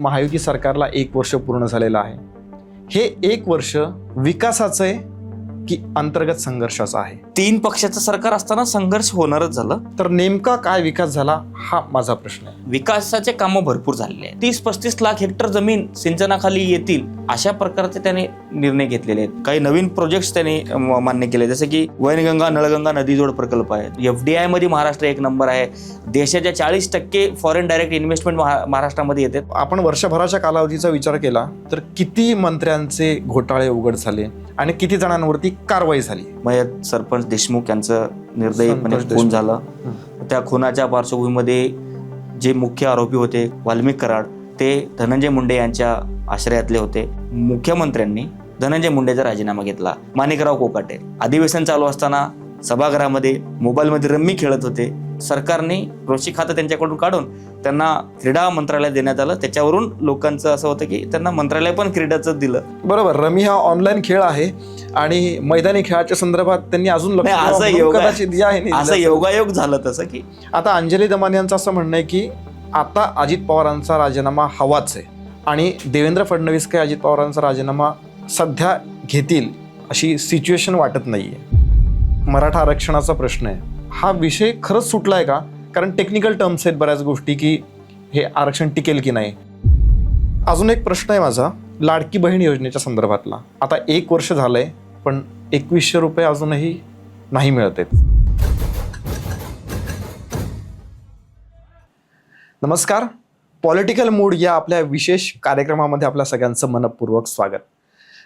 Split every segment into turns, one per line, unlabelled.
महायुती सरकारला 1 वर्ष पूर्ण झालेलं आहे. हे 1 वर्ष विकासाचं आहे की अंतर्गत संघर्षाचं आहे?
3 पक्षाचं सरकार असताना संघर्ष होणारच झालं.
तर नेमका काय विकास झाला हा माझा प्रश्न आहे.
विकासाचे कामं भरपूर झालेले आहेत. 30-35 लाख हेक्टर जमीन सिंचनाखाली येतील अशा प्रकारचे त्याने निर्णय घेतलेले आहेत. काही नवीन प्रोजेक्ट्स त्यांनी मान्य केले, जसे की वैनगंगा नळगंगा नदीजोड प्रकल्प आहे. FDI मध्ये महाराष्ट्र 1 नंबर आहे. देशाच्या 40% फॉरेन डायरेक्ट इन्व्हेस्टमेंट महाराष्ट्रामध्ये येते.
आपण वर्षभराच्या कालावधीचा विचार केला तर किती मंत्र्यांचे घोटाळे उघड झाले आणि किती जणांवरती कारवाई झाली?
मयत सरपंच देशमुख यांचं निर्दयीपणे खून झालं. त्या खुनाच्या पार्श्वभूमीमध्ये जे मुख्य आरोपी होते वाल्मिक कराड, ते धनंजय मुंडे यांच्या आश्रयातले होते. मुख्यमंत्र्यांनी धनंजय मुंडेचा राजीनामा घेतला. माणिकराव कोकाटे अधिवेशन चालू असताना सभागृहामध्ये मोबाईलमध्ये रम्मी खेळत होते. सरकारने कृषी खातं त्यांच्याकडून काढून त्यांना क्रीडा मंत्रालय देण्यात आलं. त्याच्यावरून लोकांचं असं होतं की त्यांना मंत्रालय पण क्रीडाचं दिलं.
बरोबर, रमी हा ऑनलाईन खेळ आहे आणि मैदानी खेळाच्या संदर्भात त्यांनी अजून
असं योगायोग झालं तसं की
आता अंजली दमानी यांचं असं म्हणणं आहे की आता अजित पवारांचा राजीनामा हवाच आहे आणि देवेंद्र फडणवीस काही अजित पवारांचा राजीनामा सध्या घेतील अशी सिच्युएशन वाटत नाहीये. मराठा आरक्षणाचा प्रश्न आहे, हा विषय खरंच सुटलाय का? कारण टेक्निकल टर्म्स आहेत बऱ्याच गोष्टी की हे आरक्षण टिकेल की नाही. अजून एक प्रश्न आहे माझा लाडकी बहीण योजनेच्या संदर्भातला. आता 1 वर्ष झालंय पण 2100 रुपये अजूनही नाही मिळत आहेत. नमस्कार, पॉलिटिकल मूड या आपल्या विशेष कार्यक्रमामध्ये आपल्या सगळ्यांचं मनपूर्वक स्वागत.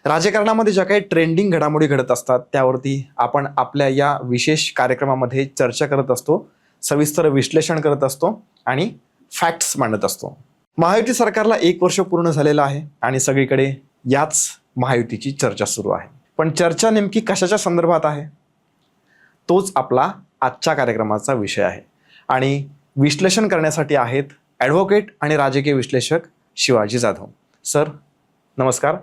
राजकारणामध्ये ज्या काही ट्रेंडिंग घडामोडी घडत असतात त्यावरती आपण आपल्या या विशेष कार्यक्रमामध्ये चर्चा करत असतो, सविस्तर विश्लेषण करत असतो आणि फॅक्ट्स मांडत असतो. महायुती सरकारला 1 वर्ष पूर्ण झालेलं आहे आणि सगळीकडे याच महायुतीची चर्चा सुरू आहे. पण चर्चा नेमकी कशाच्या संदर्भात आहे तोच आपला आजच्या कार्यक्रमाचा विषय आहे. आणि विश्लेषण करण्यासाठी आहेत ॲडव्होकेट आणि राजकीय विश्लेषक शिवाजी जाधव. सर नमस्कार.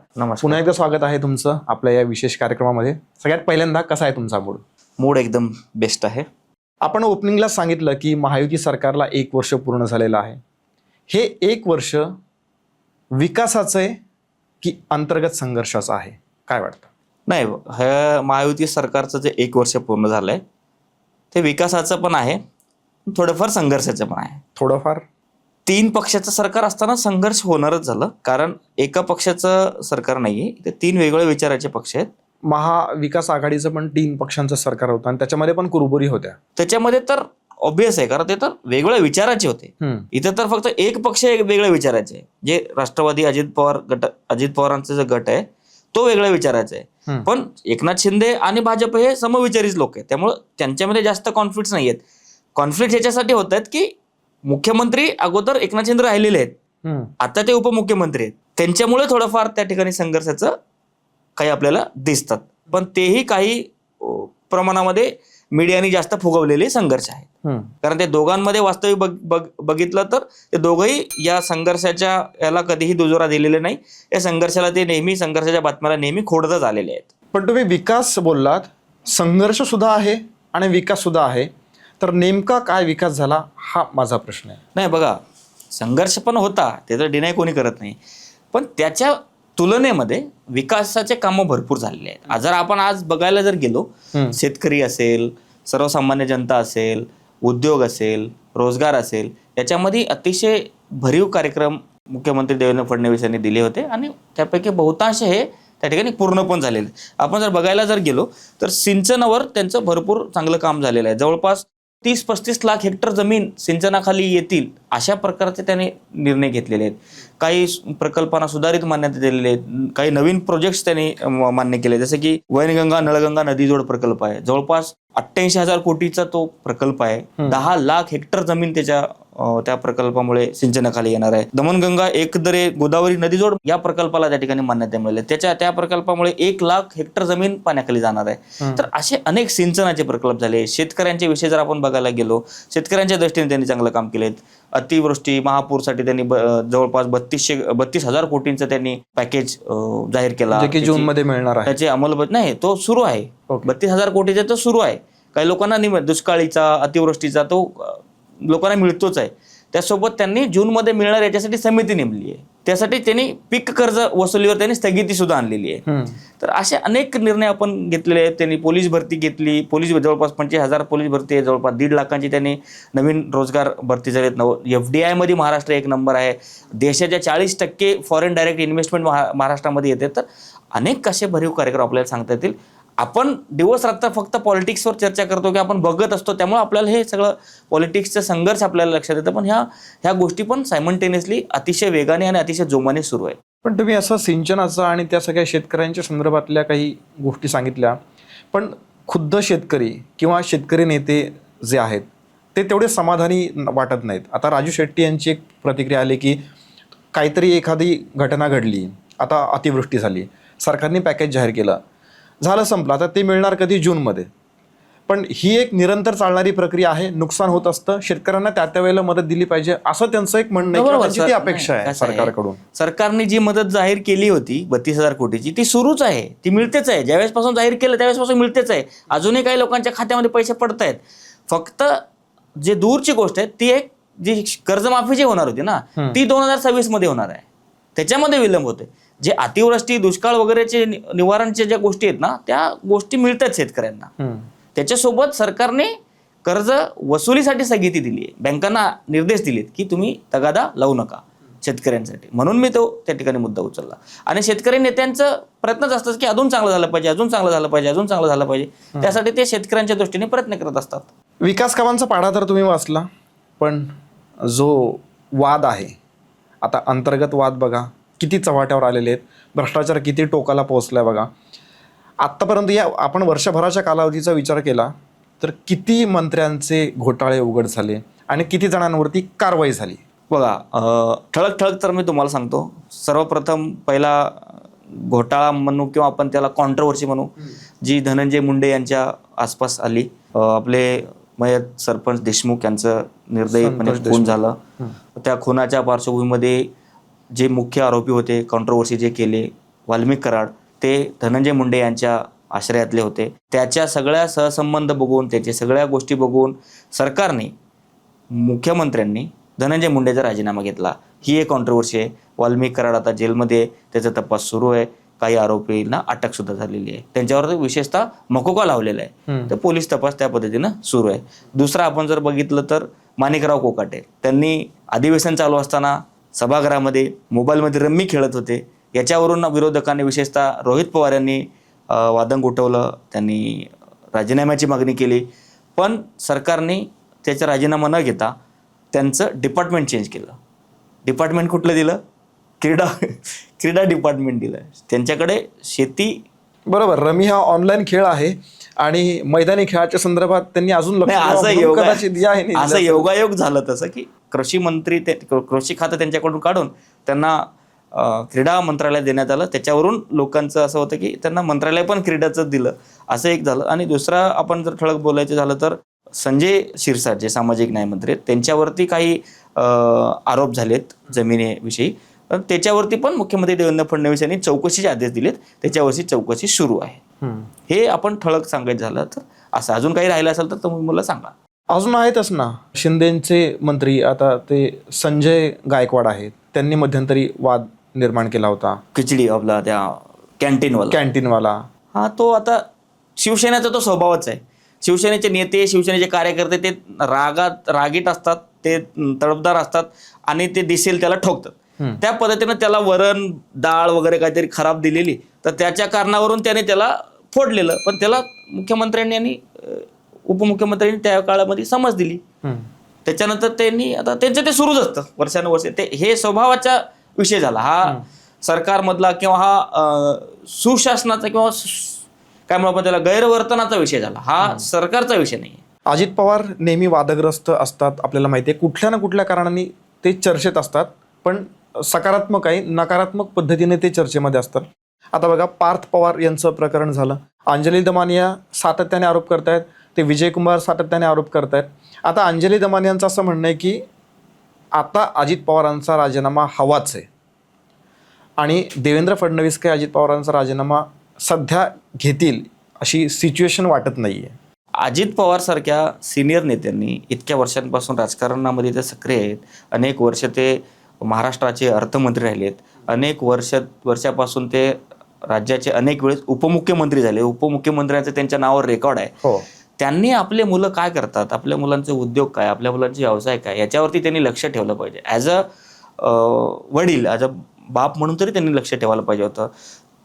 पुन्हा एकदा स्वागत आहे तुमचं आपल्या या विशेष कार्यक्रमामध्ये. सगळ्यात पहिल्यांदा कसा आहे तुमचा मूड?
एकदम बेस्ट आहे.
आपण ओपनिंगला सांगितलं की महायुती सरकारला 1 वर्ष पूर्ण झालेलं आहे. हे 1 वर्ष विकासाचं आहे की अंतर्गत संघर्षाचं आहे? काय वाटतं?
नाही, हे महायुती सरकारचं जे 1 वर्ष पूर्ण झालंय ते विकासाचं पण आहे, थोडंफार संघर्षाचं पण आहे.
थोडंफार
3 पक्षाचं सरकार असताना संघर्ष होणारच झालं, कारण एका पक्षाचं सरकार नाहीये, ते 3 वेगवेगळ्या विचाराचे पक्ष आहेत.
महाविकास आघाडीचं पण 3 पक्षांचं सरकार होतं आणि त्याच्यामध्ये पण कुरबुरी होत्या.
त्याच्यामध्ये तर ऑब्विस आहे, कारण ते तर वेगवेगळ्या विचाराचे होते. इथे तर फक्त एक पक्ष वेगळ्या विचाराचे, जे राष्ट्रवादी अजित पवारांचा जो गट आहे तो वेगळ्या विचाराचा आहे. पण एकनाथ शिंदे आणि भाजप हे समविचारीच लोक आहेत, त्यामुळे त्यांच्यामध्ये जास्त कॉन्फ्लिक्ट नाही आहेत. कॉन्फ्लिक्ट ह्याच्यासाठी होत आहेत की मुख्यमंत्री अगोदर एकनाथ शिंदे राहिलेले आहेत, आता ते उपमुख्यमंत्री आहेत, त्यांच्यामुळे थोडंफार त्या ठिकाणी संघर्षाचं काही आपल्याला दिसतात. पण तेही काही प्रमाणामध्ये मीडियाने जास्त फुगवलेले संघर्ष आहेत. कारण ते दोघांमध्ये वास्तविक बघितलं तर ते दोघंही या संघर्षाच्या याला कधीही दुजोरा दिलेले नाही. या संघर्षाला ते नेहमी संघर्षाच्या बातम्याला नेहमी खोडतच आलेले आहेत.
पण तुम्ही विकास बोललात, संघर्ष सुद्धा आहे आणि विकास सुद्धा आहे, तर नेमका काय विकास झाला हा माझा प्रश्न आहे.
नाही बघा, संघर्ष पण होता, ते तर डिनाय कोणी करत नाही, पण त्याच्या तुलनेमध्ये विकासाचे कामं भरपूर झालेले आहेत. जर आपण आज बघायला जर गेलो, शेतकरी असेल, सर्वसामान्य जनता असेल, उद्योग असेल, रोजगार असेल, याच्यामध्ये अतिशय भरीव कार्यक्रम मुख्यमंत्री देवेंद्र फडणवीस यांनी दिले होते आणि त्यापैकी बहुतांश हे त्या ठिकाणी पूर्ण पण झालेले. आपण जर बघायला जर गेलो तर सिंचनावर त्यांचं भरपूर चांगलं काम झालेलं आहे. जवळपास 30-35 लाख हेक्टर जमीन सिंचनाखाली येतील अशा प्रकारचे त्यांनी निर्णय घेतलेले आहेत. काही प्रकल्पांना सुधारित मान्यता दिलेले आहेत. काही नवीन प्रोजेक्ट्स त्यांनी मान्य केले, जसे की वैनगंगा नळगंगा नदीजोड प्रकल्प आहे. जवळपास 88,000 कोटीचा तो प्रकल्प आहे. 10 लाख हेक्टर जमीन त्या प्रकल्पामुळे सिंचनाखाली येणार आहे. दमनगंगा एकदरे गोदावरी नदीजोड या प्रकल्पाला त्या ठिकाणी मान्यता मिळाली. त्या प्रकल्पामुळे 1 लाख हेक्टर जमीन पाण्याखाली जाणार आहे. तर असे अनेक सिंचनाचे प्रकल्प झाले. शेतकऱ्यांचे विषय जर आपण बघायला गेलो, शेतकऱ्यांच्या दृष्टीने त्यांनी चांगलं काम केले. अतिवृष्टी महापूरसाठी त्यांनी जवळपास 32,000 कोटींचं त्यांनी पॅकेज जाहीर केला,
जे जून मध्ये मिळणार आहे.
त्याची अंमलबजावणी नाही, तो सुरू आहे. 32,000 कोटीचा तो सुरू आहे. काही लोकांना दुष्काळीचा, अतिवृष्टीचा तो लोकांना मिळतोच आहे. त्यासोबत त्यांनी जूनमध्ये मिळणार याच्यासाठी समिती नेमली आहे. त्यासाठी त्यांनी पीक कर्ज वसुलीवर त्यांनी स्थगिती सुद्धा आणलेली आहे. तर असे अनेक निर्णय आपण घेतलेले आहेत. त्यांनी पोलीस भरती घेतली, पोलीस जवळपास 25,000 पोलीस भरती आहे, जवळपास 1.5 लाखांची त्यांनी नवीन रोजगार भरती झालेत. FDI मध्ये महाराष्ट्र 1 नंबर आहे. देशाच्या 40% फॉरेन डायरेक्ट इन्व्हेस्टमेंट महाराष्ट्रामध्ये येते. तर अनेक असे भरीव कार्यक्रम आपल्याला सांगता येतील. आपण दिवस रात्र फक्त पॉलिटिक्सवर चर्चा करतो की आपण बघत असतो, त्यामुळे आपल्याला हे सगळं पॉलिटिक्सचं संघर्ष आपल्याला लक्षात येतं. पण ह्या गोष्टी पण सायमल्टेनियसली अतिशय वेगाने आणि अतिशय जोमाने सुरू आहे.
पण तुम्ही असं सिंचनाचं आणि त्या सगळ्या शेतकऱ्यांच्या संदर्भातल्या काही गोष्टी सांगितल्या, पण खुद्द शेतकरी किंवा शेतकरी नेते जे आहेत ते तेवढे समाधानी वाटत नाहीत. आता राजू शेट्टी यांची एक प्रतिक्रिया आली की काहीतरी एखादी घटना घडली, आता अतिवृष्टी झाली, सरकारने पॅकेज जाहीर केलं, झालं संपलं, आता ते मिळणार कधी जूनमध्ये. पण ही एक निरंतर चालणारी प्रक्रिया आहे, नुकसान होत असतं, शेतकऱ्यांना त्या वेळेला मदत दिली पाहिजे असं त्यांचं एक म्हणणं आहे, किंवा त्यांची ती अपेक्षा आहे सरकारकडून.
सरकारने जी मदत जाहीर केली होती 32,000 कोटीची ती सुरूच आहे, ती मिळतेच आहे. ज्यावेळेसपासून जाहीर केलं त्यावेळेसपासून मिळतेच आहे. अजूनही काही लोकांच्या खात्यामध्ये पैसे पडत आहेत. फक्त जे दूरची गोष्ट आहे ती एक जी कर्जमाफी जी होणार होती ना ती 2026 मध्ये होणार आहे. त्याच्यामध्ये विलंब होते. जे अतिवृष्टी दुष्काळ वगैरेचे निवारणच्या ज्या गोष्टी आहेत ना त्या गोष्टी मिळतात शेतकऱ्यांना. त्याच्यासोबत सरकारने कर्ज वसुलीसाठी स्थगिती दिली आहे. बँकांना निर्देश दिलेत की तुम्ही तगादा लावू नका शेतकऱ्यांसाठी. म्हणून मी तो त्या ठिकाणी मुद्दा उचलला. आणि शेतकरी नेत्यांचं प्रयत्नच असतात की अजून चांगलं झालं पाहिजे, अजून चांगलं झालं पाहिजे, अजून चांगलं झालं पाहिजे. त्यासाठी ते शेतकऱ्यांच्या दृष्टीने प्रयत्न करत असतात.
विकास कामांचा पाढा तर तुम्ही वाचला, पण जो वाद आहे आता, अंतर्गत वाद बघा किती चव्हाट्यावर आलेले आहेत, भ्रष्टाचार किती टोकाला पोहोचलाय बघा. आत्तापर्यंत या आपण वर्षभराच्या कालावधीचा विचार केला तर किती मंत्र्यांचे घोटाळे उघड झाले आणि किती जणांवरती कारवाई झाली.
बघा, ठळक तर मी तुम्हाला सांगतो. सर्वप्रथम पहिला घोटाळा म्हणू किंवा आपण त्याला कॉन्ट्रोवर्सी म्हणू, जी धनंजय मुंडे यांच्या आसपास आली. आपले मयत सरपंच देशमुख यांचं निर्दयीपणे खून झालं. त्या खुनाच्या पार्श्वभूमीमध्ये जे मुख्य आरोपी होते, कॉन्ट्रोवर्सी जे केले, वाल्मिक कराड, ते धनंजय मुंडे यांच्या आश्रयातले होते. त्याच्या सगळ्या सहसंबंध बघून, त्याच्या सगळ्या गोष्टी बघून सरकारने, मुख्यमंत्र्यांनी धनंजय मुंडेचा राजीनामा घेतला. ही एक कॉन्ट्रोवर्सी आहे. वाल्मिक कराड आता जेलमध्ये, त्याचा तपास सुरू आहे. काही आरोपींना अटक सुद्धा झालेली आहे. त्यांच्यावर विशेषतः मकोका लावलेला आहे. तर पोलीस तपास त्या पद्धतीनं सुरू आहे. दुसरा आपण जर बघितलं तर माणिकराव कोकाटे, त्यांनी अधिवेशन चालू असताना सभागृहामध्ये मोबाईलमध्ये रम्मी खेळत होते. याच्यावरून विरोधकांनी, विशेषतः रोहित पवार यांनी वादंग उठवलं. त्यांनी राजीनाम्याची मागणी केली. पण सरकारने त्याचा राजीनामा न घेता त्यांचं डिपार्टमेंट चेंज केलं. डिपार्टमेंट कुठलं दिलं? क्रीडा डिपार्टमेंट दिलं. त्यांच्याकडे शेती,
बरोबर, रमी हा ऑनलाईन खेळ आहे आणि मैदानी खेळाच्या संदर्भात त्यांनी अजून
असं योगायोग झालं तसं की कृषी मंत्री, कृषी खातं त्यांच्याकडून काढून त्यांना क्रीडा मंत्रालय देण्यात आलं. त्याच्यावरून लोकांचं असं होतं की त्यांना मंत्रालय पण क्रीडाचं दिलं, असं एक झालं. आणि दुसरा आपण जर ठळक बोलायचं झालं तर संजय शिरसाट, जे सामाजिक न्याय मंत्री आहेत, त्यांच्यावरती काही आरोप झालेत जमिनीविषयी. त्याच्यावरती पण मुख्यमंत्री देवेंद्र फडणवीस यांनी चौकशीचे आदेश दिलेत. त्याच्यावरची चौकशी सुरू आहे. हे आपण ठळक सांगायचं झालं तर असं. अजून काही राहिलं असेल तर तुम्ही मला सांगा.
अजून आहेतच ना शिंदेचे मंत्री, आता ते संजय गायकवाड आहेत, त्यांनी मध्यंतरी वाद निर्माण केला होता.
खिचडी आपला त्या कॅन्टीनवाला.
हा,
तो आता शिवसेनेचा तो स्वभावच आहे. शिवसेनेचे नेते, शिवसेनेचे कार्यकर्ते ते रागीट असतात, ते तडफदार असतात आणि ते दिसेल त्याला ठोकतात. त्या पद्धतीनं त्याला वरण डाळ वगैरे काहीतरी खराब दिलेली, तर त्याच्या कारणावरून त्याने त्याला फोडलेलं. पण त्याला मुख्यमंत्र्यांनी आणि उपमुख्यमंत्र्यांनी त्या काळामध्ये समज दिली. त्याच्यानंतर त्यांनी, आता त्यांचं ते सुरूच असतं वर्षानुवर्ष. ते हे स्वभावाचा विषय झाला. हा सरकारमधला किंवा हा सुशासनाचा किंवा काय म्हणू आपण त्याला गैरवर्तनाचा विषय झाला. हा सरकारचा विषय नाही.
अजित पवार नेहमी वादग्रस्त असतात, आपल्याला माहिती आहे. कुठल्या ना कुठल्या कारणाने ते चर्चेत असतात, पण सकारात्मक आहे, नकारात्मक पद्धतीने ते चर्चेमध्ये असतात. आता बघा, पार्थ पवार यांचं प्रकरण झालं. अंजली दमानिया सातत्याने आरोप करतायत, ते विजय कुमार सातत्याने आरोप करतायत. आता अंजली दमानियांचं असं म्हणणं आहे की आता अजित पवारांचा राजीनामा हवाच आहे आणि देवेंद्र फडणवीस काही अजित पवारांचा राजीनामा सध्या घेतील अशी सिच्युएशन वाटत नाही आहे.
अजित पवार सारख्या सिनियर नेत्यांनी इतक्या वर्षांपासून राजकारणामध्ये ते सक्रिय आहेत. अनेक वर्ष ते महाराष्ट्राचे अर्थमंत्री राहिलेत. अनेक वर्षापासून ते राज्याचे अनेक वेळेस उपमुख्यमंत्री झाले. उपमुख्यमंत्र्यांचं त्यांच्या नावावर रेकॉर्ड आहे.
हो.
त्यांनी आपले मुलं काय करतात, आपल्या मुलांचे उद्योग काय, आपल्या मुलांचे व्यवसाय काय, याच्यावरती त्यांनी लक्ष ठेवलं पाहिजे. ॲज अ वडील, ॲज अ बाप म्हणून तरी त्यांनी लक्ष ठेवायला पाहिजे होतं.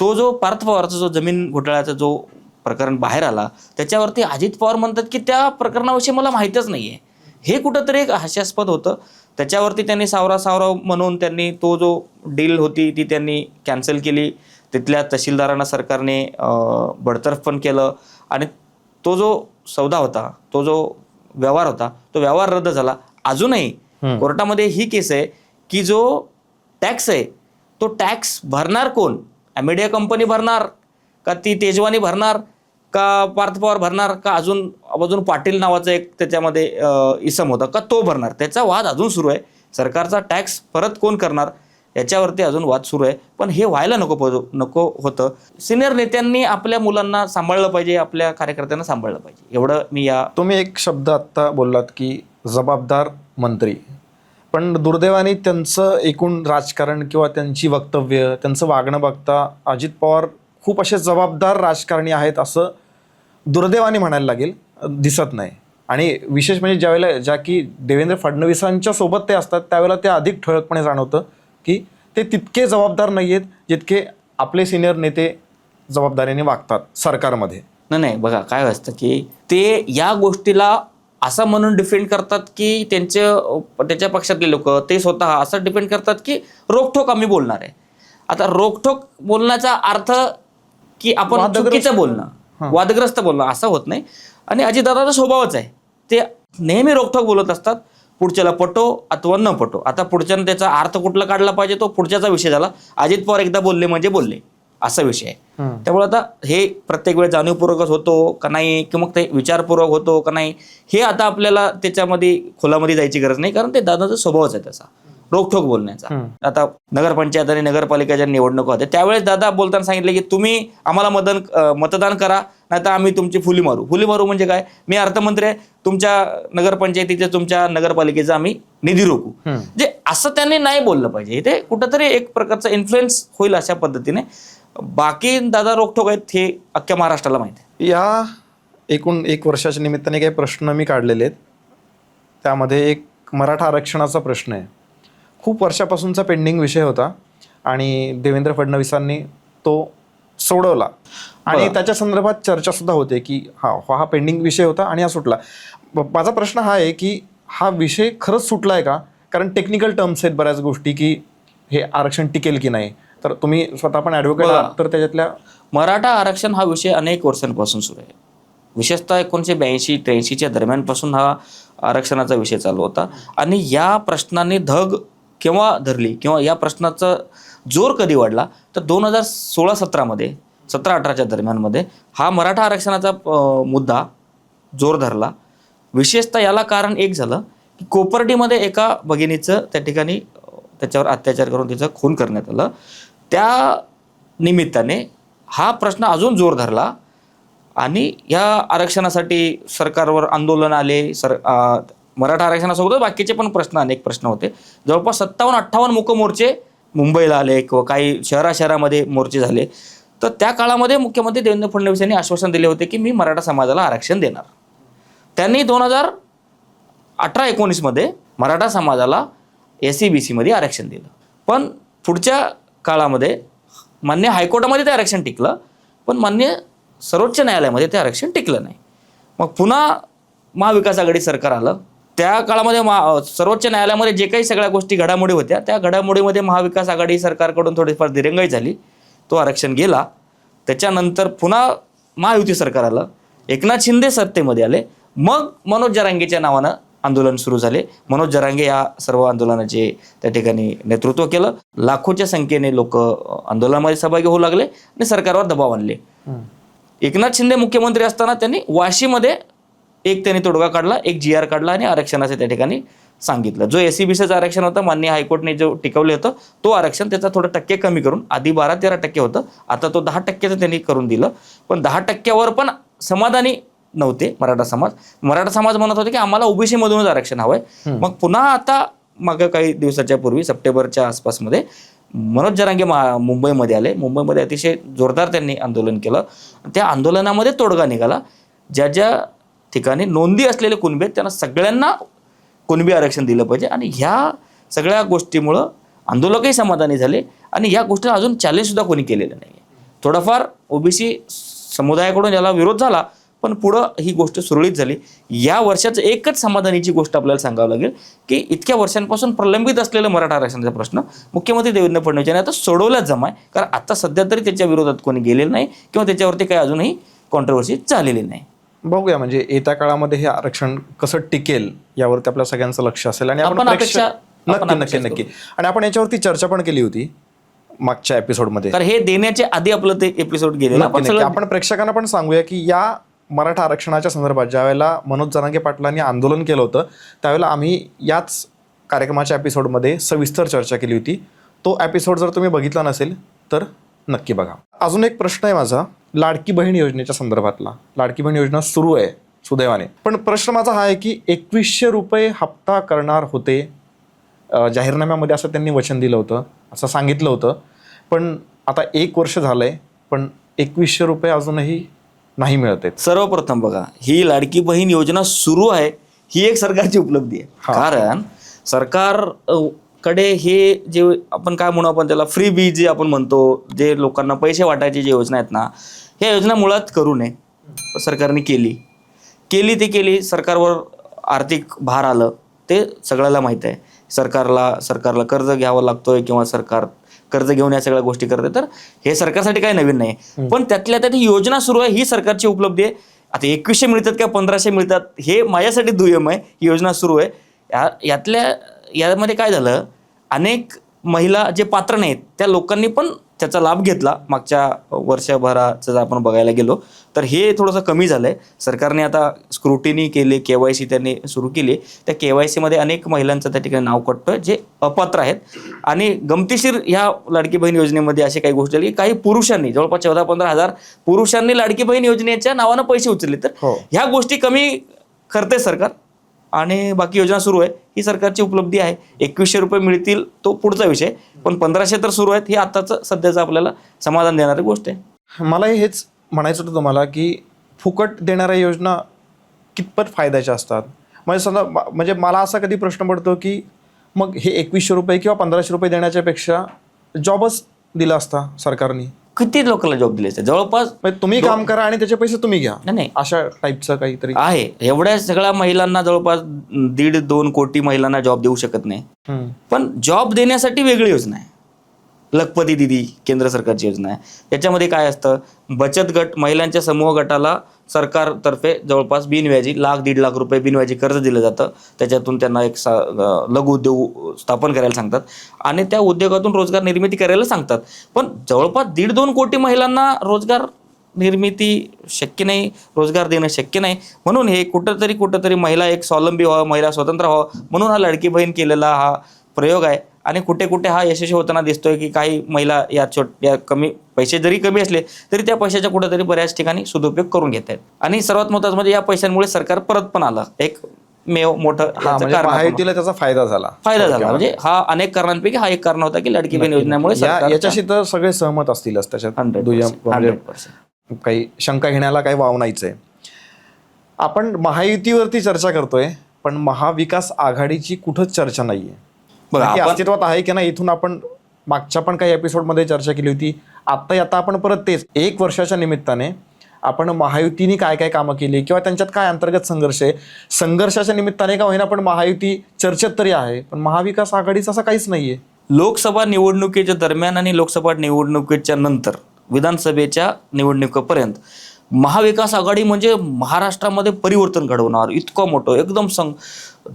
तो जो पार्थ पवारचा जो जमीन घोटाळ्याचा जो प्रकरण बाहेर आला, त्याच्यावरती अजित पवार म्हणतात की त्या प्रकरणाविषयी मला माहीतच नाही आहे. हे कुठंतरी एक हास्यास्पद होतं. त्याच्यावरती त्यांनी सावराव म्हणून त्यांनी तो जो डील होती ती त्यांनी कॅन्सल केली. तिथल्या तहसीलदारांना सरकारने बडतर्फ पण केलं आणि तो जो सौदा होता, तो जो व्यवहार होता, तो व्यवहार रद्द झाला. अजूनही कोर्टामध्ये ही केस आहे की जो टॅक्स आहे तो टॅक्स भरणार कोण? ॲमेडिया कंपनी भरणार का ती तेजवानी भरणार का पार्थ पवार भरणार का अजून पाटील नावाचा एक त्याच्यामध्ये इसम होता का तो भरणार? त्याचा वाद अजून सुरू आहे. सरकारचा टॅक्स परत कोण करणार याच्यावरती अजून वाद सुरू आहे. पण हे व्हायला नको होतं. सिनियर नेत्यांनी आपल्या मुलांना सांभाळलं पाहिजे, आपल्या कार्यकर्त्यांना सांभाळलं पाहिजे. एवढं मी
तुम्ही एक शब्द आत्ता बोललात की जबाबदार मंत्री, पण दुर्दैवाने त्यांचं एकूण राजकारण किंवा त्यांची वक्तव्य, त्यांचं वागणं बघता अजित पवार खूप असे जबाबदार राजकारणी आहेत असं दुर्दैवाने म्हणायला लागेल, दिसत नाही. आणि विशेष म्हणजे ज्या की देवेंद्र फडणवीसांच्या सोबत ते असतात त्यावेळेला ते अधिक ठळकपणे जाणवतं की ते तितके जबाबदार नाही आहेत जितके आपले सिनियर नेते जबाबदारीने वागतात सरकारमध्ये.
नाही बघा काय असतं की ते या गोष्टीला असं म्हणून डिफेंड करतात की त्याच्या पक्षातले लोक ते स्वतः असं डिपेंड करतात की रोखठोक आम्ही बोलणार आहे. आता रोखठोक बोलण्याचा अर्थ की आपण चुकीचं बोलणं, वादग्रस्त बोलणं असं होत नाही. आणि अजितदादाचा स्वभावच आहे, ते नेहमी रोखठोक बोलत असतात, पुढच्याला पटो अथवा न पटो. आता पुढच्यानं त्याचा अर्थ कुठला काढला पाहिजे तो पुढच्याचा विषय झाला. अजित पवार एकदा बोलले म्हणजे बोलले असा विषय आहे. त्यामुळे आता हे प्रत्येक वेळेस जाणीवपूर्वकच होतो का नाही किंवा मग ते विचारपूर्वक होतो का नाही हे आता आपल्याला त्याच्यामध्ये खोलामध्ये जायची गरज नाही, कारण ते दादाचा स्वभावच आहे तसा रोखठोक बोलण्याचा. आता नगरपंचायत आणि नगरपालिकेच्या निवडणुका होत्या त्यावेळेस दादा बोलताना सांगितलं की तुम्ही आम्हाला मतदान करा नाही तर आम्ही तुमची फुली मारू म्हणजे काय, मी अर्थमंत्री आहे, तुमच्या नगरपंचायतीच्या तुमच्या नगरपालिकेचा आम्ही निधी रोखू. म्हणजे असं त्यांनी नाही बोललं पाहिजे. ते कुठंतरी एक प्रकारचा इन्फ्लुएन्स होईल अशा पद्धतीने. बाकी दादा रोखठोक आहेत हे अख्ख्या महाराष्ट्राला माहिती आहे.
या एकूण 1 वर्षाच्या निमित्ताने काही प्रश्न मी काढलेले आहेत. त्यामध्ये एक मराठा आरक्षणाचा प्रश्न आहे. खूप वर्षापासूनचा पेंडिंग विषय होता आणि देवेंद्र फडणवीसांनी तो सोडवला आणि त्याच्या संदर्भात चर्चा सुद्धा होते की हा पेंडिंग विषय होता आणि हा सुटला. माझा प्रश्न हा आहे की हा विषय खरंच सुटला आहे का? कारण टेक्निकल टर्म्स आहेत बऱ्याच गोष्टी की हे आरक्षण टिकेल की नाही. तर तुम्ही स्वतः पण ॲडव्होकेट आहात, तर त्याच्यातल्या
मराठा आरक्षण हा विषय अनेक वर्षांपासून सुरू आहे. विशेषतः 1982-83च्या दरम्यानपासून हा आरक्षणाचा विषय चालू होता. आणि या प्रश्नाने धग केव्हा धरली किंवा या प्रश्नाचा जोर कधी वाढला तर 2016-17मध्ये 17-18च्या दरम्यानमध्ये हा मराठा आरक्षणाचा मुद्दा जोर धरला. विशेषतः याला कारण एक झालं की कोपर्डीमध्ये एका भगिनीचं त्या ठिकाणी त्याच्यावर अत्याचार करून तिचं खून करण्यात आलं. त्या निमित्ताने हा प्रश्न अजून जोर धरला आणि या आरक्षणासाठी सरकारवर आंदोलन आले. मराठा आरक्षणासोबतच बाकीचे पण अनेक प्रश्न होते. जवळपास 57-58 मूक मोर्चे मुंबईला आले किंवा काही शहरामध्ये मोर्चे झाले. तर त्या काळामध्ये मुख्यमंत्री देवेंद्र फडणवीस यांनी आश्वासन दिले होते की मी मराठा समाजाला आरक्षण देणार. त्यांनी 2018-19मध्ये मराठा समाजाला SC-BC मध्ये आरक्षण दिलं. पण पुढच्या काळामध्ये मान्य हायकोर्टामध्ये ते आरक्षण टिकलं, पण मान्य सर्वोच्च न्यायालयामध्ये ते आरक्षण टिकलं नाही. मग पुन्हा महाविकास आघाडी सरकार आलं. त्या काळामध्ये सर्वोच्च न्यायालयामध्ये जे काही सगळ्या गोष्टी घडामोडी होत्या त्या घडामोडीमध्ये महाविकास आघाडी सरकारकडून थोडीफार दिरंगाई झाली. तो आरक्षण गेला. त्याच्यानंतर पुन्हा महायुती सरकार आलं. एकनाथ शिंदे सत्तेमध्ये आले. मग मनोज जरांगेच्या नावानं आंदोलन सुरू झाले. मनोज जरांगे या सर्व आंदोलनाचे त्या ठिकाणी नेतृत्व केलं. लाखोच्या संख्येने लोक आंदोलनामध्ये सहभागी होऊ लागले आणि सरकारवर दबाव आणले. एकनाथ शिंदे मुख्यमंत्री असताना त्यांनी वाशीमध्ये त्यांनी तोडगा काढला, एक GR काढला आणि आरक्षणाचे त्या ठिकाणी सांगितलं. जो SC-BCचं आरक्षण होतं माननीय हायकोर्टने जो टिकवले होतं तो आरक्षण त्याचा थोडं टक्के कमी करून आधी 12-13% होतं, आता तो 10%चं त्यांनी करून दिलं. पण 10%वर पण समाधानी नव्हते मराठा समाज म्हणत होते की आम्हाला ओबीसी मधूनच आरक्षण हवंय. मग पुन्हा आता मागं काही दिवसाच्या पूर्वी सप्टेंबरच्या आसपासमध्ये मनोज जरांगे मुंबईमध्ये आले. मुंबईमध्ये अतिशय जोरदार त्यांनी आंदोलन केलं. त्या आंदोलनामध्ये तोडगा निघाला. ज्या ज्या ठिकाणी नोंदी असलेले कुणबी आहेत त्यांना सगळ्यांना कुणबी आरक्षण दिलं पाहिजे. आणि ह्या सगळ्या गोष्टीमुळं आंदोलकही समाधानी झाले आणि या गोष्टीला अजून चॅलेंज सुद्धा कोणी केलेलं नाही. थोडाफार ओबीसी समुदायाकडून याला विरोध झाला, पण पुढं ही गोष्ट सुरळीत झाली. या वर्षाचं एकच समाधानीची गोष्ट आपल्याला सांगावं लागेल की इतक्या वर्षांपासून प्रलंबित असलेला मराठा आरक्षणाचा प्रश्न मुख्यमंत्री देवेंद्र फडणवीस यांनी आता सोडवल्याच जमाय. कारण आता सध्या तरी त्याच्या विरोधात कोणी गेलेलं नाही किंवा त्याच्यावरती काही अजूनही कॉन्ट्रोवर्सी झालेली नाही.
बघूया म्हणजे येत्या काळामध्ये हे आरक्षण कसं टिकेल यावरती आपल्या सगळ्यांचं लक्ष असेल. आणि
आपण अपेक्षा
नक्की आणि आपण याच्यावरती चर्चा पण केली होती मागच्या एपिसोडमध्ये.
कारण हे देण्याच्या आधी आपलं ते एपिसोड गेलेलं
आपण प्रेक्षकांना पण सांगूया की या मराठा आरक्षणाच्या संदर्भात ज्यावेळेला मनोज जरांगे पाटलांनी आंदोलन केलं होतं त्यावेळेला आम्ही याच कार्यक्रमाच्या एपिसोडमध्ये सविस्तर चर्चा केली होती. तो एपिसोड जर तुम्ही बघितला नसेल तर नक्की बघा. अजून एक प्रश्न आहे माझा लाडकी बहीण योजनेच्या संदर्भातला. लाडकी बहीण योजना सुरू आहे सुदैवाने, पण प्रश्न माझा हा आहे की 2100 रुपये हप्ता करणार होते. जाहीरनाम्यामध्ये असं त्यांनी वचन दिलं होतं, असं सांगितलं होतं. पण आता 1 वर्ष झालंय पण 2100 रुपये अजूनही नाही मिळत आहेत.
सर्वप्रथम बघा, ही लाडकी बहीण योजना सुरू आहे ही एक सरकारची उपलब्धी आहे. कारण सरकार कडे हे जे आपण काय म्हणू आपण त्याला फ्री बी जे आपण म्हणतो, जे लोकांना पैसे वाटायचे जे योजना आहेत ना, ह्या योजना मुळात करू नये. सरकारने केली सरकारवर आर्थिक भार आलं ते सगळ्याला माहीत आहे. सरकारला कर्ज घ्यावं लागतोय किंवा सरकार कर्ज घेऊन या सगळ्या गोष्टी करते. तर हे सरकारसाठी काही नवीन नाही. पण त्यातल्या त्यात ही योजना सुरू आहे ही सरकारची उपलब्धी आहे. आता 2100 मिळतात किंवा 1500 मिळतात हे माझ्यासाठी दुय्यम आहे. ही योजना सुरू आहे. यामध्ये काय झालं, अनेक महिला जे पात्र नाहीत त्या लोकांनी पण त्याचा लाभ घेतला. मागच्या वर्षभराचं जर आपण बघायला गेलो तर हे थोडंसं कमी झालं आहे. सरकारने आता स्क्रुटिनी केली, KYC त्यांनी सुरू केली. त्या KYC मध्ये अनेक महिलांचं त्या ठिकाणी नाव कटतोय जे अपात्र आहेत. आणि गमतीशीर ह्या लाडकी बहीण योजनेमध्ये अशी काही गोष्ट आली की काही पुरुषांनी जवळपास 14-15 हजार पुरुषांनी लाडकी बहीण योजनेच्या नावानं पैसे उचलले. तर ह्या गोष्टी कमी करते सरकार आणि बाकी योजना सुरू आहे ही सरकारची उपलब्धी आहे. 2100 रुपये मिळतील तो पुढचा विषय, पण 1500 तर सुरू आहेत ही आताचं सध्याचं आपल्याला समाधान देणारी गोष्ट आहे.
मला हेच म्हणायचं होतं तुम्हाला की फुकट देणाऱ्या योजना कितपत फायद्याच्या असतात. म्हणजे मला असा कधी प्रश्न पडतो की मग हे 2100 रुपये किंवा 1500 रुपये देण्याच्या पेक्षा जॉबच दिला असता सरकारने.
किती लोकांना जॉब दिले जवळपास
तुम्ही काम करा आणि त्याचे पैसे तुम्ही घ्या,
नाही
अशा टाईपचं काहीतरी
आहे. एवढ्या सगळ्या महिलांना जवळपास 1.5-2 कोटी महिलांना जॉब देऊ शकत नाही. पण जॉब देण्यासाठी वेगळी योजना आहे. लखपती दिदी केंद्र सरकारची योजना आहे. याच्यामध्ये काय असतं, बचत गट महिलांच्या समूह गटाला सरकारतर्फे जवळपास बिनव्याजी 1-1.5 लाख रुपये बिनव्याजी कर्ज दिलं जातं. त्याच्यातून त्यांना एक लघु उद्योग स्थापन करायला सांगतात आणि त्या उद्योगातून रोजगार निर्मिती करायला सांगतात. पण जवळपास 1.5-2 कोटी महिलांना रोजगार निर्मिती शक्य नाही, रोजगार देणं शक्य नाही. म्हणून हे कुठंतरी महिला एक स्वावलंबी व्हावं, महिला स्वतंत्र व्हावं म्हणून हा लाडकी बहीण केलेला हा प्रयोग आहे. आणि कुठे हा यशस्वी होताना दिसतोय की काही महिला या कमी पैसे जरी कमी असले तरी त्या पैशाच्या कुठेतरी बऱ्याच ठिकाणी सदुपयोग करून घेत आहेत. आणि सर्वात महत्त्वाचं म्हणजे या पैशांमुळे सरकार परत पण आलं. एक मोठं
महायुतीला त्याचा फायदा झाला.
म्हणजे हा अनेक कारणांपैकी हा एक कारण होता की लाडकी बहीण योजनेमुळे
याच्याशी तर सगळे सहमत असतीलच. त्याच्यात काही शंका घेण्याला काही वाव नाहीच आहे. आपण महायुतीवरती चर्चा करतोय पण महाविकास आघाडीची कुठंच चर्चा नाहीये. अस्तित्वात आहे की नाही इथून आपण मागच्या पण काही एपिसोडमध्ये चर्चा केली होती. आता आपण परत तेच 1 वर्षाच्या निमित्ताने आपण महायुतीने काय काय कामं केली किंवा त्यांच्यात काय अंतर्गत संघर्ष आहे, संघर्षाच्या निमित्ताने का होईना पण महायुती चर्चेत तरी आहे. पण महाविकास आघाडीचं असं काहीच नाहीये.
लोकसभा निवडणुकीच्या दरम्यान आणि लोकसभा निवडणुकीच्या नंतर विधानसभेच्या निवडणुकीपर्यंत महाविकास आघाडी म्हणजे महाराष्ट्रामध्ये परिवर्तन घडवणार इतकं मोठं एकदम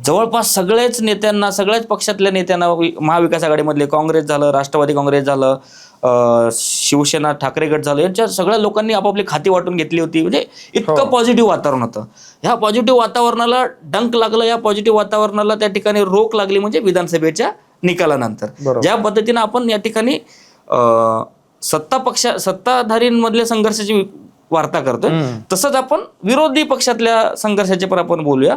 जवळपास सगळ्याच पक्षातल्या नेत्यांना महाविकास आघाडीमधले काँग्रेस झालं, राष्ट्रवादी काँग्रेस झालं, शिवसेना ठाकरे गट झालं, यांच्या सगळ्या लोकांनी आपापली खाती वाटून घेतली होती. म्हणजे इतकं पॉझिटिव्ह वातावरण होतं. ह्या पॉझिटिव्ह वातावरणाला डंक लागलं, या पॉझिटिव्ह वातावरणाला त्या ठिकाणी रोख लागली म्हणजे विधानसभेच्या निकालानंतर. ज्या पद्धतीनं आपण या ठिकाणी सत्ताधारींमधल्या संघर्षाची वार्ता करतोय तसंच आपण विरोधी पक्षातल्या संघर्षाचे पण आपण बोलूया.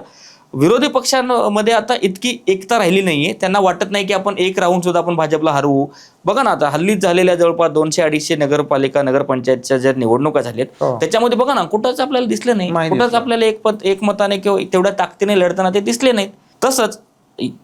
विरोधी पक्षांमध्ये आता इतकी एकता राहिली नाहीये. त्यांना वाटत नाही की आपण एक राऊंड सुद्धा आपण भाजपला हरवू. बघा ना, आता हल्लीच झालेल्या जवळपास 200-250 नगरपालिका नगरपंचायतच्या ज्या निवडणुका झाल्यात त्याच्यामध्ये बघा ना, कुठंच आपल्याला दिसलं नाही, कुठंच आपल्याला एकमताने किंवा तेवढ्या ताकदीने लढताना ते दिसले नाहीत. तसंच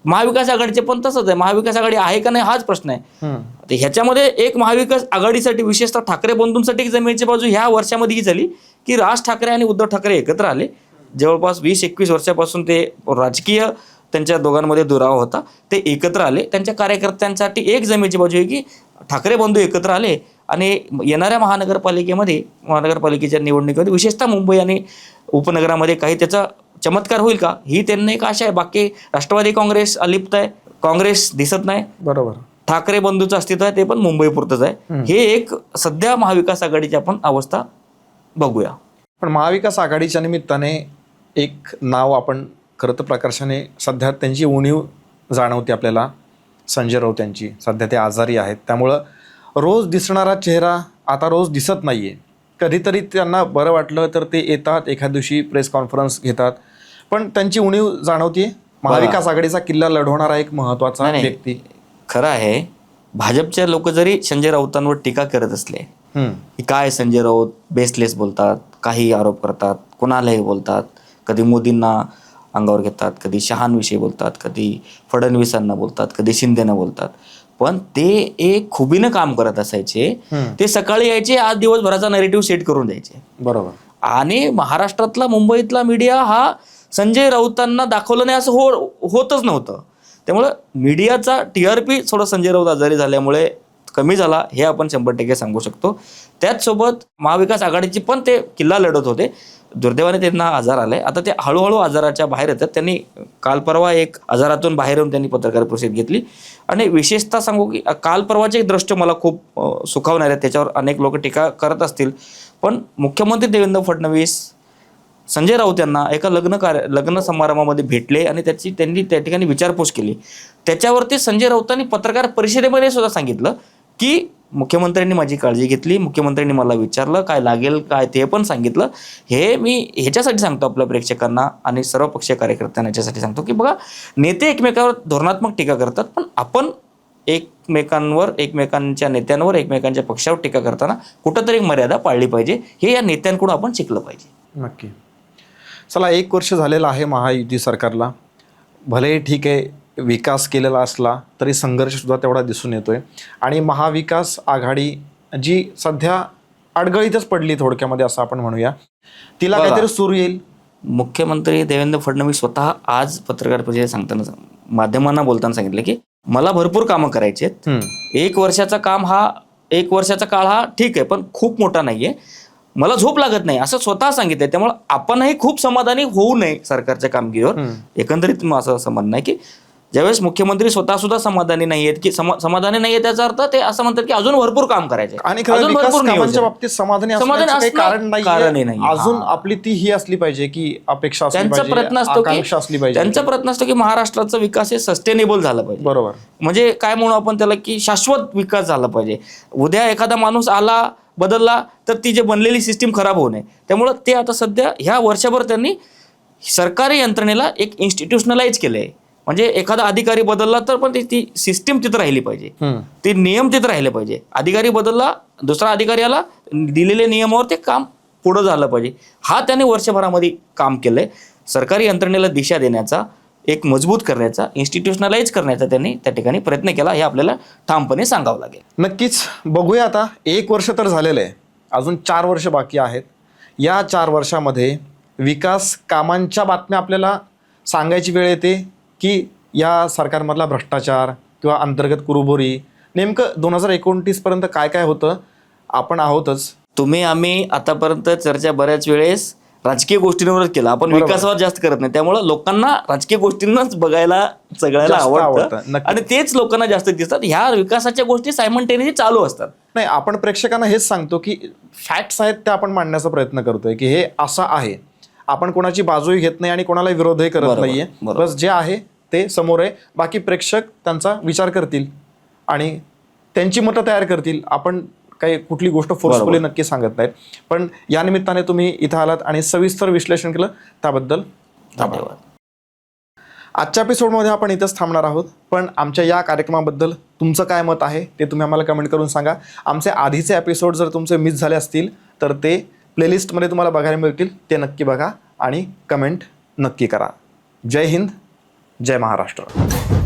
महाविकास आघाडीचे पण तसंच आहे. महाविकास आघाडी आहे का नाही हाच प्रश्न आहे. ह्याच्यामध्ये एक महाविकास आघाडीसाठी विशेषतः ठाकरे बंधूंसाठी जमिनीची बाजू ह्या वर्षामध्ये ही झाली की राज ठाकरे आणि उद्धव ठाकरे एकत्र आले. जवळपास 20-21 वर्षापासून ते राजकीय त्यांच्या दोघांमध्ये दुरावा होता, ते एकत्र आले. त्यांच्या कार्यकर्त्यांसाठी एक जमेची बाजू आहे की ठाकरे बंधू एकत्र आले आणि येणाऱ्या महानगरपालिकेच्या निवडणुकीमध्ये विशेषतः मुंबई आणि उपनगरामध्ये काही त्याचा चमत्कार होईल का ही त्यांना एक आशा आहे. बाकी राष्ट्रवादी काँग्रेस अलिप्त आहे, काँग्रेस दिसत नाही.
बरोबर.
ठाकरे बंधूचं अस्तित्व आहे ते पण मुंबईपुरतंच आहे. हे एक सध्या महाविकास आघाडीची आपण अवस्था बघूया.
पण महाविकास आघाडीच्या निमित्ताने एक नाव आपण खरं तर प्रकर्षाने सध्या त्यांची उणीव जाणवते आपल्याला, संजय राऊत यांची. सध्या ते आजारी आहेत, त्यामुळं रोज दिसणारा चेहरा आता रोज दिसत नाहीये. कधीतरी त्यांना बरं वाटलं तर ते येतात, एखाद्या दिवशी प्रेस कॉन्फरन्स घेतात, पण त्यांची उणीव जाणवते. महाविकास आघाडीचा किल्ला लढवणारा एक महत्वाचा व्यक्ती.
खरं आहे, भाजपचे लोक जरी संजय राऊतांवर टीका करत असले की काय संजय राऊत बेसलेस बोलतात, काही आरोप करतात, कोणालाही बोलतात, कधी मोदींना अंगावर घेतात, कधी शहांविषयी बोलतात, कधी फडणवीसांना बोलतात, कधी शिंदेना बोलतात, पण ते एक खुबीनं काम करत असायचे. ते सकाळी यायचे, आज दिवसभराचा नरेटिव्ह सेट करून द्यायचे.
बरोबर.
आणि महाराष्ट्रातला मुंबईतला मीडिया हा संजय राऊतांना दाखवलं नाही असं होतच नव्हतं. त्यामुळं मीडियाचा TRP थोडं संजय राऊत आजारी झाल्यामुळे कमी झाला हे आपण 100% सांगू शकतो. त्याचसोबत महाविकास आघाडीची पण ते किल्ला लढत होते. दुर्दैवाने त्यांना आजार आलाय. आता ते हळूहळू आजाराच्या बाहेर येतात. त्यांनी काल परवा एक आजारातून बाहेर येऊन त्यांनी पत्रकार परिषद घेतली आणि विशेषतः सांगू की काल परवाचे दृश्य मला खूप सुखावणार आहे. त्याच्यावर अनेक लोक टीका करत असतील, पण मुख्यमंत्री देवेंद्र फडणवीस संजय राऊत यांना एका लग्न समारंभामध्ये भेटले आणि त्यांनी त्या ठिकाणी विचारपूस केली. त्याच्यावरती संजय राऊतांनी पत्रकार परिषदेमध्ये सुद्धा सांगितलं की मुख्यमंत्र्यांनी माझी काळजी घेतली, मुख्यमंत्र्यांनी मला विचारलं काय लागेल काय ते पण सांगितलं. हे मी ह्याच्यासाठी सांगतो आपल्या प्रेक्षकांना आणि सर्व पक्षीय कार्यकर्त्यांना याच्यासाठी सांगतो की बघा, नेते एकमेकावर धोरणात्मक टीका करतात, पण आपण एकमेकांच्या नेत्यांवर, एकमेकांच्या पक्षावर टीका करताना कुठंतरी एक मर्यादा पाळली पाहिजे. हे या नेत्यांकडून आपण शिकलं पाहिजे.
नक्की. चला, 1 वर्ष झालेलं आहे महायुती सरकारला. भले ठीक आहे, विकास केलेला असला तरी संघर्षसुद्धा तेवढा दिसून येतोय. आणि महाविकास आघाडी जी सध्या अडगळीतच पडली थोडक्यामध्ये असं आपण म्हणूया, तिला काहीतरी सूर येईल.
मुख्यमंत्री देवेंद्र फडणवीस स्वतः आज पत्रकार परिषदेत सांगताना माध्यमांना बोलताना सांगितलं की मला भरपूर कामं करायची आहेत. 1 वर्षाचा काळ हा ठीक आहे, पण खूप मोठा नाहीये, मला झोप लागत नाही असं स्वतः सांगितलंय. त्यामुळे आपणही खूप समाधानी होऊ नये सरकारच्या कामगिरीवर. एकंदरीत असं म्हणणं आहे की ज्यावेळेस मुख्यमंत्री स्वतः सुद्धा समाधानी नाहीयेत की समाधानी नाहीये, त्याचा अर्थ ते असं म्हणतात की अजून भरपूर काम करायचे
आणि कामांच्या बाबतीत समाधानी असण्याचं कारण नाही. अजून आपली ती ही असली पाहिजे की अपेक्षा
त्यांचा प्रयत्न असतो त्यांचा प्रयत्न असतो की महाराष्ट्राचा विकास हे सस्टेनेबल झाला पाहिजे.
बरोबर.
म्हणजे काय म्हणू आपण त्याला की शाश्वत विकास झाला पाहिजे. उद्या एखादा माणूस आला बदलला तर ती जे बनलेली सिस्टीम खराब होऊ नये. त्यामुळं ते आता सध्या ह्या वर्षभर त्यांनी सरकारी यंत्रणेला एक इन्स्टिट्यूशनलाइज केलंय. म्हणजे एखादा अधिकारी बदलला तर पण ती सिस्टीम तिथं राहिली पाहिजे, ते नियम तिथं राहिले पाहिजे. अधिकारी बदलला, दुसरा अधिकारी आला, दिलेल्या नियमावर ते काम पुढं झालं पाहिजे. हा त्याने वर्षभरामध्ये काम केलंय. सरकारी यंत्रणेला दिशा देण्याचा, एक मजबूत करण्याचा, इन्स्टिट्यूशनलाइज करण्याचा त्यांनी त्या ठिकाणी प्रयत्न केला, हे आपल्याला ठामपणे सांगावं लागेल.
नक्कीच बघूया. आता 1 वर्ष तर झालेलं आहे, अजून 4 वर्ष बाकी आहेत. या 4 वर्षामध्ये विकास कामांच्या बातम्या आपल्याला सांगायची वेळ येते की या सरकारमधला भ्रष्टाचार किंवा अंतर्गत कुरुबोरी, नेमकं 2029 पर्यंत काय काय होतं आपण आहोतच.
आम्ही आतापर्यंत चर्चा बऱ्याच वेळेस राजकीय गोष्टींवरच केला, आपण विकासावर जास्त करत नाही. त्यामुळे लोकांना राजकीय गोष्टींनाच बघायला सगळ्याला आवडतं आणि तेच लोकांना जास्त दिसतात. ह्या विकासाच्या गोष्टी सायमल्टेनियसली चालू असतात.
नाही, आपण प्रेक्षकांना हेच सांगतो की फॅक्ट्स आहेत ते आपण मांडण्याचा प्रयत्न करतोय की हे असं आहे. आपण कोणाची बाजूही घेत नाही आणि कोणाला विरोधही करत नाहीये. बस जे आहे ते समोर आहे. बाकी प्रेक्षक त्यांचा विचार करतील आणि त्यांची मतं तयार करतील. आपण काही कुठली गोष्ट फोर्सफुली नक्की सांगत नाहीत, पण या निमित्ताने तुम्ही इथं आलात आणि सविस्तर विश्लेषण केलं त्याबद्दल
धन्यवाद.
आजच्या एपिसोडमध्ये आपण इथंच थांबणार आहोत, पण आमच्या या कार्यक्रमाबद्दल तुमचं काय मत आहे ते तुम्ही आम्हाला कमेंट करून सांगा. आमचे आधीचे एपिसोड जर तुमचे मिस झाले असतील तर ते प्लेलिस्टमध्ये तुम्हाला बघायला मिळतील, ते नक्की बघा आणि कमेंट नक्की करा. जय हिंद, जय महाराष्ट्र.